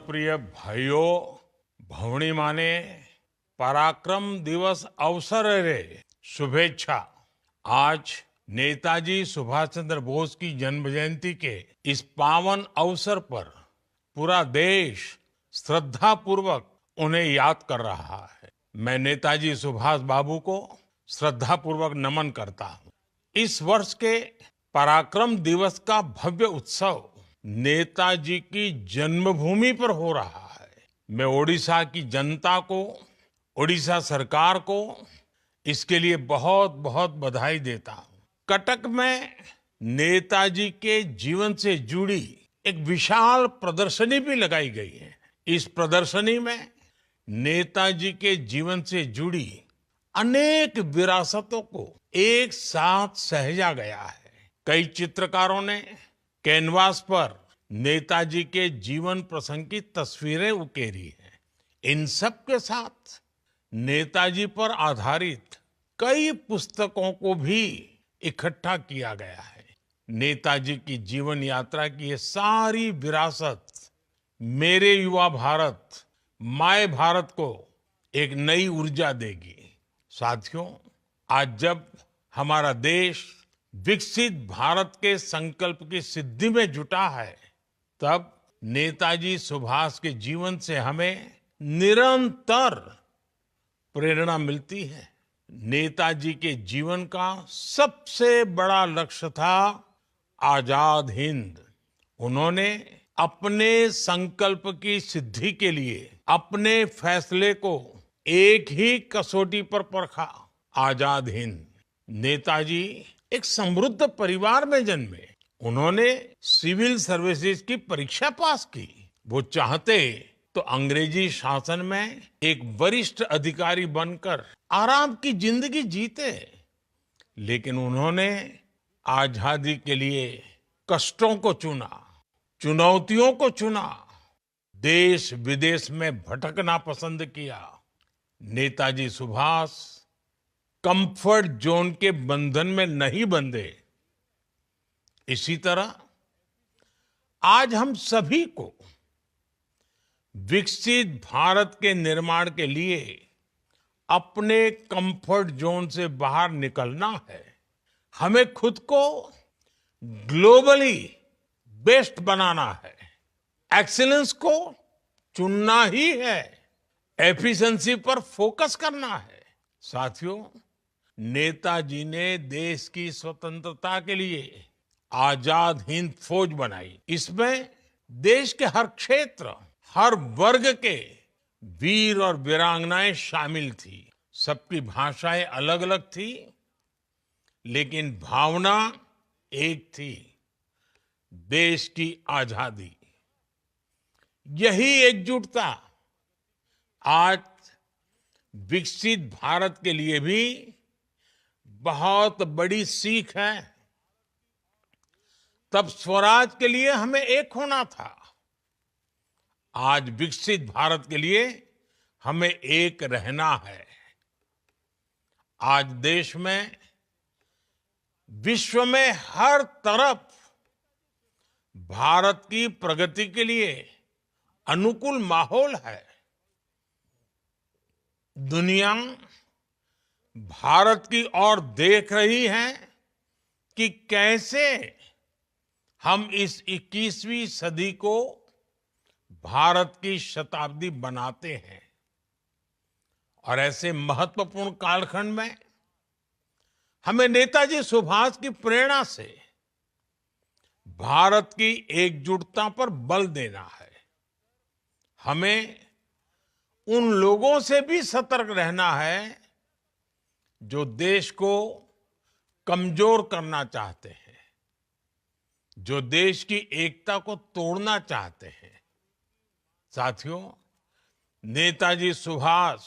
प्रिय भाइयों भवनी माने पराक्रम दिवस अवसर रे शुभेच्छा। आज नेताजी सुभाष चंद्र बोस की जन्म जयंती के इस पावन अवसर पर पूरा देश श्रद्धा पूर्वक उन्हें याद कर रहा है। मैं नेताजी सुभाष बाबू को श्रद्धा पूर्वक नमन करता हूँ। इस वर्ष के पराक्रम दिवस का भव्य उत्सव नेताजी की जन्मभूमि पर हो रहा है। मैं ओडिशा की जनता को, ओडिशा सरकार को इसके लिए बहुत बहुत बधाई देता हूँ। कटक में नेताजी के जीवन से जुड़ी एक विशाल प्रदर्शनी भी लगाई गई है। इस प्रदर्शनी में नेताजी के जीवन से जुड़ी अनेक विरासतों को एक साथ सहेजा गया है। कई चित्रकारों ने कैनवास पर नेताजी के जीवन प्रसंग की तस्वीरें उकेरी हैं। इन सब के साथ नेताजी पर आधारित कई पुस्तकों को भी इकट्ठा किया गया है। नेताजी की जीवन यात्रा की ये सारी विरासत मेरे युवा भारत, माय भारत को एक नई ऊर्जा देगी। साथियों, आज जब हमारा देश विकसित भारत के संकल्प की सिद्धि में जुटा है, तब नेताजी सुभाष के जीवन से हमें निरंतर प्रेरणा मिलती है। नेताजी के जीवन का सबसे बड़ा लक्ष्य था आजाद हिंद। उन्होंने अपने संकल्प की सिद्धि के लिए अपने फैसले को एक ही कसौटी पर परखा, आजाद हिंद। नेताजी एक समृद्ध परिवार में जन्मे। उन्होंने सिविल सर्विसेज की परीक्षा पास की। वो चाहते तो अंग्रेजी शासन में एक वरिष्ठ अधिकारी बनकर आराम की जिंदगी जीते, लेकिन उन्होंने आजादी के लिए कष्टों को चुना, चुनौतियों को चुना, देश विदेश में भटकना पसंद किया। नेताजी सुभाष कंफर्ट जोन के बंधन में नहीं बंधे। इसी तरह आज हम सभी को विकसित भारत के निर्माण के लिए अपने कंफर्ट जोन से बाहर निकलना है। हमें खुद को ग्लोबली बेस्ट बनाना है। एक्सीलेंस को चुनना ही है। एफिशिएंसी पर फोकस करना है। साथियों, नेताजी ने देश की स्वतंत्रता के लिए आजाद हिंद फौज बनाई। इसमें देश के हर क्षेत्र, हर वर्ग के वीर और वीरांगनाएं शामिल थी। सबकी भाषाएं अलग अलग थी, लेकिन भावना एक थी, देश की आजादी। यही एकजुटता आज विकसित भारत के लिए भी बहुत बड़ी सीख है। तब स्वराज के लिए हमें एक होना था। आज विकसित भारत के लिए हमें एक रहना है। आज देश में, विश्व में हर तरफ भारत की प्रगति के लिए अनुकूल माहौल है। दुनिया भारत की ओर देख रही है कि कैसे हम इस 21वीं सदी को भारत की शताब्दी बनाते हैं। और ऐसे महत्वपूर्ण कालखंड में हमें नेताजी सुभाष की प्रेरणा से भारत की एकजुटता पर बल देना है। हमें उन लोगों से भी सतर्क रहना है जो देश को कमजोर करना चाहते हैं, जो देश की एकता को तोड़ना चाहते हैं। साथियों, नेताजी सुभाष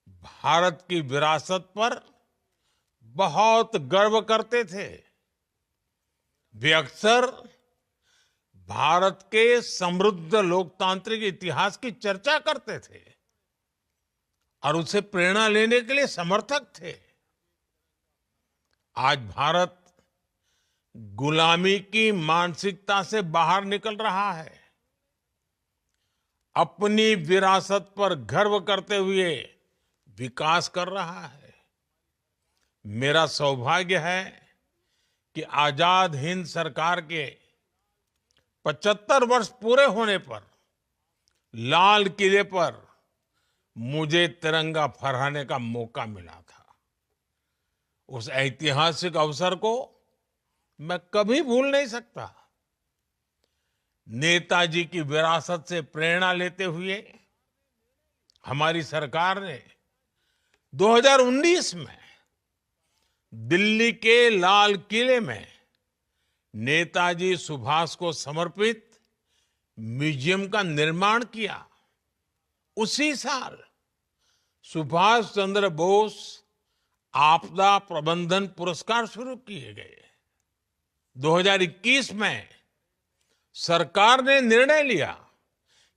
भारत की विरासत पर बहुत गर्व करते थे। वे अक्सर भारत के समृद्ध लोकतांत्रिक इतिहास की चर्चा करते थे और उसे प्रेरणा लेने के लिए समर्थक थे। आज भारत गुलामी की मानसिकता से बाहर निकल रहा है। अपनी विरासत पर गर्व करते हुए विकास कर रहा है। मेरा सौभाग्य है कि आजाद हिंद सरकार के 75 वर्ष पूरे होने पर लाल किले पर मुझे तिरंगा फहराने का मौका मिला था। उस ऐतिहासिक अवसर को मैं कभी भूल नहीं सकता। नेताजी की विरासत से प्रेरणा लेते हुए हमारी सरकार ने 2019 में दिल्ली के लाल किले में नेताजी सुभाष को समर्पित म्यूजियम का निर्माण किया। उसी साल सुभाष चंद्र बोस आपदा प्रबंधन पुरस्कार शुरू किए गए। 2021 में सरकार ने निर्णय लिया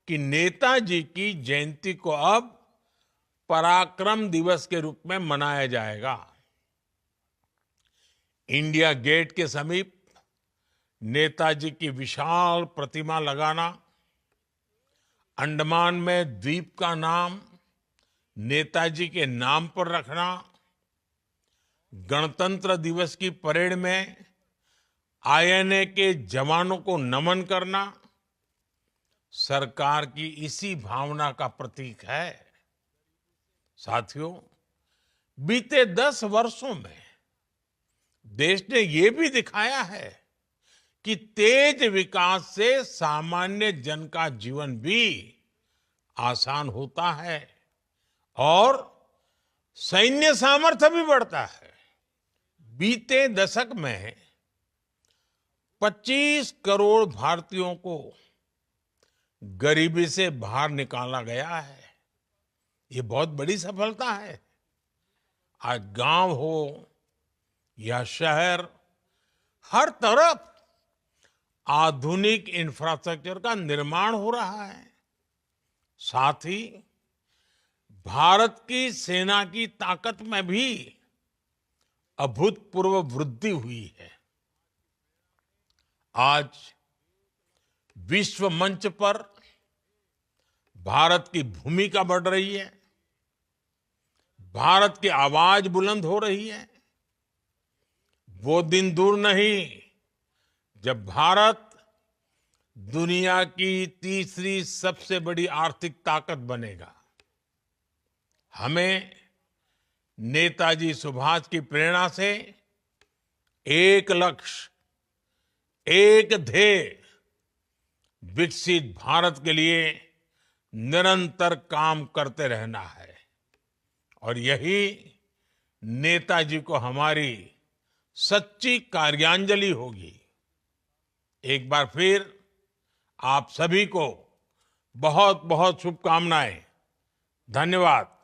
कि नेताजी की जयंती को अब पराक्रम दिवस के रूप में मनाया जाएगा। इंडिया गेट के समीप नेताजी की विशाल प्रतिमा लगाना, अंडमान में द्वीप का नाम नेताजी के नाम पर रखना, गणतंत्र दिवस की परेड में आईएनए के जवानों को नमन करना सरकार की इसी भावना का प्रतीक है। साथियों, बीते 10 वर्षों में देश ने ये भी दिखाया है कि तेज विकास से सामान्य जन का जीवन भी आसान होता है और सैन्य सामर्थ्य भी बढ़ता है। बीते दशक में 25 करोड़ भारतीयों को गरीबी से बाहर निकाला गया है। ये बहुत बड़ी सफलता है। आज गांव हो या शहर, हर तरफ आधुनिक इंफ्रास्ट्रक्चर का निर्माण हो रहा है। साथ ही भारत की सेना की ताकत में भी अभूतपूर्व वृद्धि हुई है। आज विश्व मंच पर भारत की भूमिका बढ़ रही है, भारत की आवाज बुलंद हो रही है। वो दिन दूर नहीं जब भारत दुनिया की तीसरी सबसे बड़ी आर्थिक ताकत बनेगा। हमें नेताजी सुभाष की प्रेरणा से एक लक्ष्य, एक ध्येय, विकसित भारत के लिए निरंतर काम करते रहना है। और यही नेताजी को हमारी सच्ची कार्यांजलि होगी। एक बार फिर आप सभी को बहुत बहुत शुभकामनाएं। धन्यवाद।